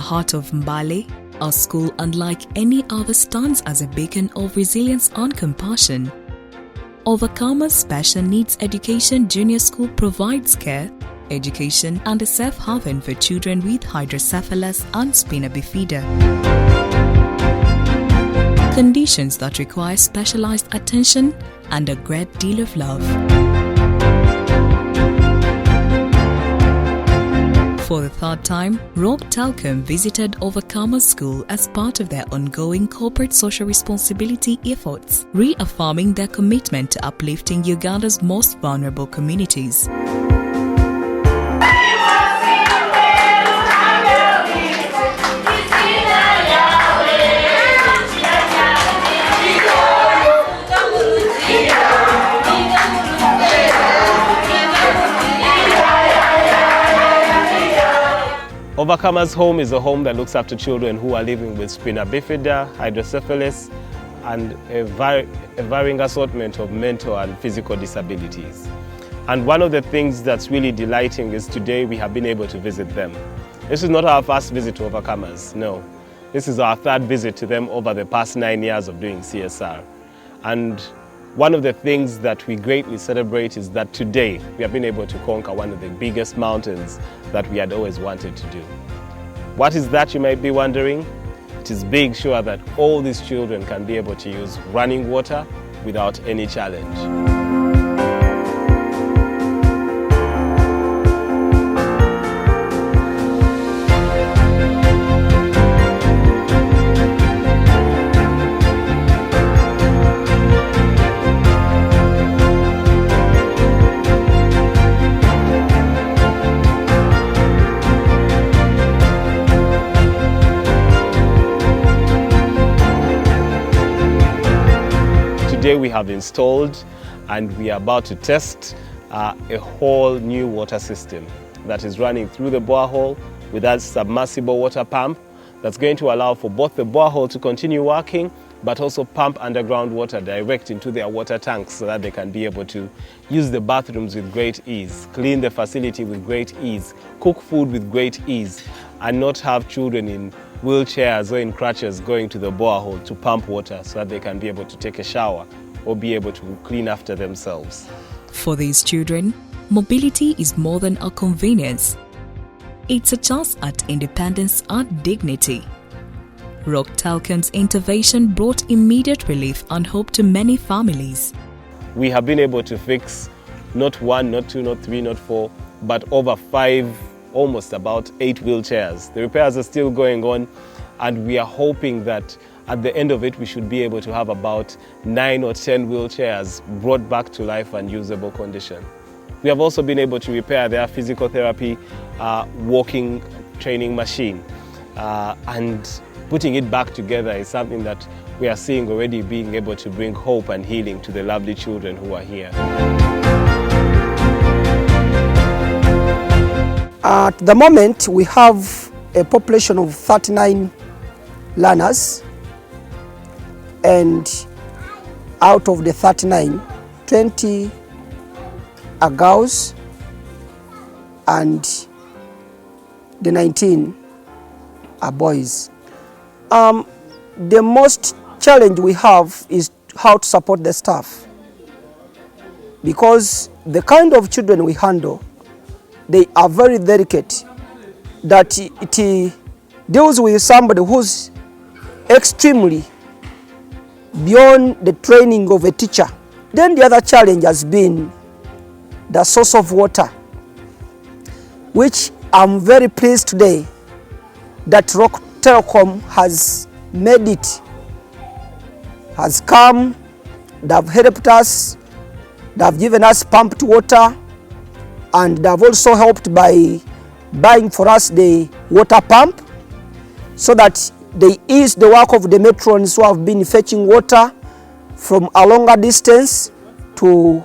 heart of Mbale, our school, unlike any other, stands as a beacon of resilience and compassion. Overcomers Special Needs Education Junior School provides care, education and a safe haven for children with hydrocephalus and spina bifida, conditions that require specialized attention and a great deal of love. For the third time, Roke Telkom visited Overcomers School as part of their ongoing corporate social responsibility efforts, reaffirming their commitment to uplifting Uganda's most vulnerable communities. Overcomers Home is a home that looks after children who are living with spina bifida, hydrocephalus, and a varying assortment of mental and physical disabilities. And one of the things that's really delighting is today we have been able to visit them. This is not our first visit to Overcomers, no. This is our third visit to them over the past 9 years of doing CSR. And one of the things that we greatly celebrate is that today we have been able to conquer one of the biggest mountains that we had always wanted to do. What is that, you might be wondering? It is being sure that all these children can be able to use running water without any challenge. Today we have installed and we are about to test a whole new water system that is running through the borehole with that submersible water pump that's going to allow for both the borehole to continue working but also pump underground water direct into their water tanks so that they can be able to use the bathrooms with great ease, clean the facility with great ease, cook food with great ease, and not have children in wheelchairs or in crutches going to the borehole to pump water so that they can be able to take a shower or be able to clean after themselves. For these children, mobility is more than a convenience. It's a chance at independence and dignity. Roke Telkom's intervention brought immediate relief and hope to many families. We have been able to fix not 1, not 2, not 3, not 4, but over 5, almost about 8 wheelchairs. The repairs are still going on, and we are hoping that at the end of it we should be able to have about 9 or 10 wheelchairs brought back to life and usable condition. We have also been able to repair their physical therapy walking training machine, and putting it back together is something that we are seeing already being able to bring hope and healing to the lovely children who are here. At the moment, we have a population of 39 learners, and out of the 39, 20 are girls and the 19 are boys. The most challenge we have is how to support the staff, because the kind of children we handle, they are very delicate, that it deals with somebody who's extremely beyond the training of a teacher. Then the other challenge has been the source of water, which I'm very pleased today that Roke Telkom has made it, has come, they have helped us, they have given us pumped water, and they have also helped by buying for us the water pump so that they ease the work of the matrons who have been fetching water from a longer distance to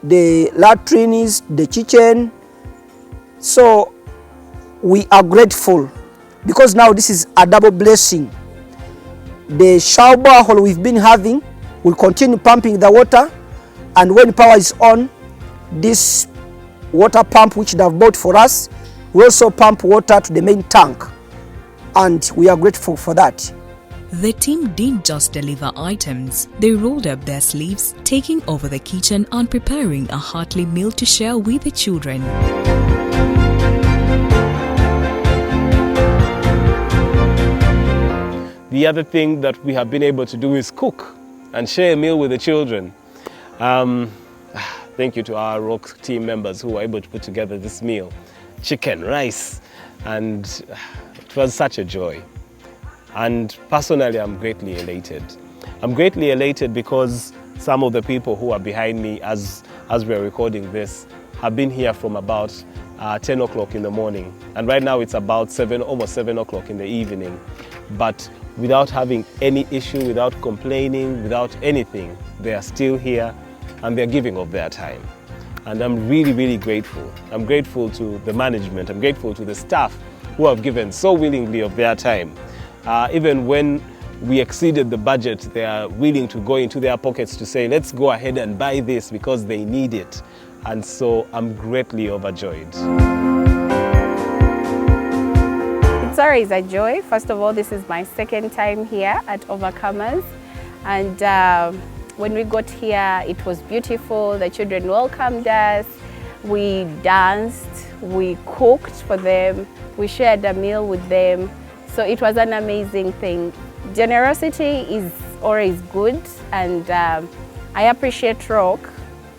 the latrines, the kitchen. So we are grateful because now this is a double blessing. The shower hole we've been having will continue pumping the water, and when power is on, this water pump which they have bought for us will also pump water to the main tank. and we are grateful for that. The team didn't just deliver items, they rolled up their sleeves, taking over the kitchen and preparing a hearty meal to share with the children. The other thing that we have been able to do is cook and share a meal with the children. Thank you to our Roke team members who were able to put together this meal. Chicken, rice, and it was such a joy. And personally, I'm greatly elated. I'm greatly elated because some of the people who are behind me as we're recording this have been here from about 10 o'clock in the morning. And right now it's about almost 7 o'clock in the evening. But without having any issue, without complaining, without anything, they are still here and they're giving of their time. And I'm really, really grateful. I'm grateful to the management. I'm grateful to the staff who have given so willingly of their time. Even when we exceeded the budget, they are willing to go into their pockets to say, let's go ahead and buy this because they need it. And so I'm greatly overjoyed. It's always a joy. First of all, this is my second time here at Overcomers. And when we got here, it was beautiful. The children welcomed us. We danced, we cooked for them, we shared a meal with them. So it was an amazing thing. Generosity is always good, and I appreciate Roke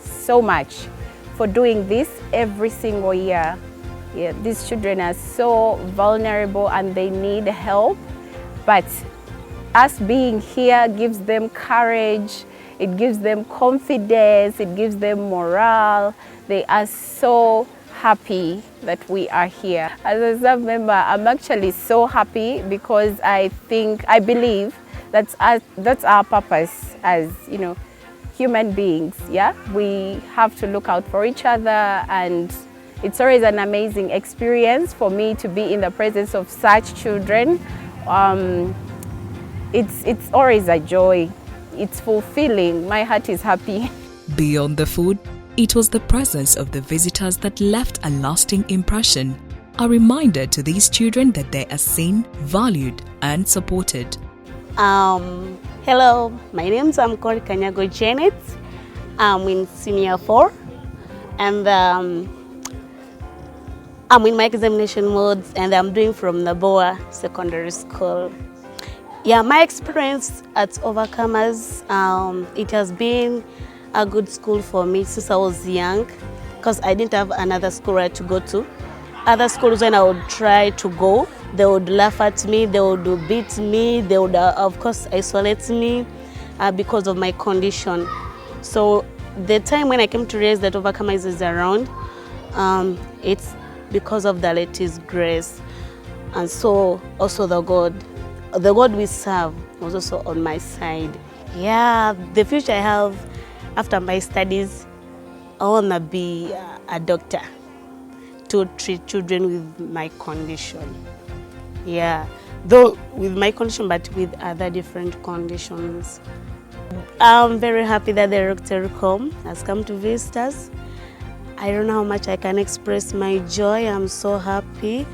so much for doing this every single year. Yeah, these children are so vulnerable and they need help, but us being here gives them courage, it gives them confidence, it gives them morale. They are so happy that we are here. As a sub member, I'm actually so happy because I believe that's our purpose as, human beings. Yeah, we have to look out for each other, and it's always an amazing experience for me to be in the presence of such children. It's always a joy. It's fulfilling. My heart is happy. Beyond the food, it was the presence of the visitors that left a lasting impression, a reminder to these children that they are seen, valued, and supported. Hello, my name is called Kanyago Janet. I'm in Senior 4, and I'm in my examination modes, and I'm doing from Mbale Secondary School. Yeah, my experience at Overcomers, it has been a good school for me since I was young, because I didn't have another school to go to. Other schools, when I would try to go, they would laugh at me, they would beat me, they would, of course, isolate me because of my condition. So the time when I came to realize that Overcomers is around, it's because of the latest grace. And so also the God we serve was also on my side. Yeah, the future I have after my studies, I want to be a doctor to treat children with my condition. Yeah, though with my condition, but with other different conditions. I'm very happy that the Roke Telkom has come to visit us. I don't know how much I can express my joy. I'm so happy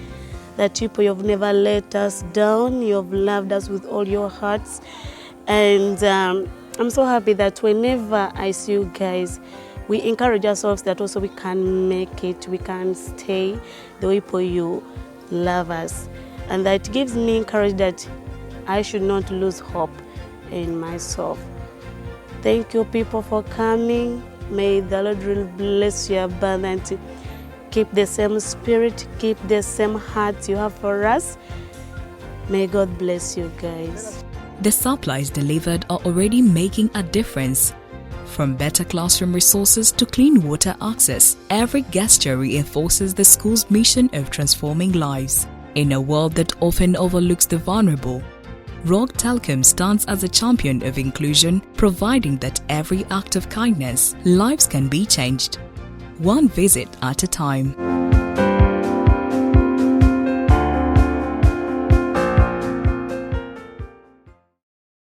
that people, you've never let us down. You've loved us with all your hearts. And I'm so happy that whenever I see you guys, we encourage ourselves that also we can make it, we can stay the way you love us. And that gives me courage that I should not lose hope in myself. Thank you, people, for coming. May the Lord really bless you abundantly. Keep the same spirit, keep the same heart you have for us. May God bless you guys. The supplies delivered are already making a difference. From better classroom resources to clean water access, every gesture reinforces the school's mission of transforming lives. In a world that often overlooks the vulnerable, Roke Telkom stands as a champion of inclusion, providing that every act of kindness, lives can be changed, one visit at a time.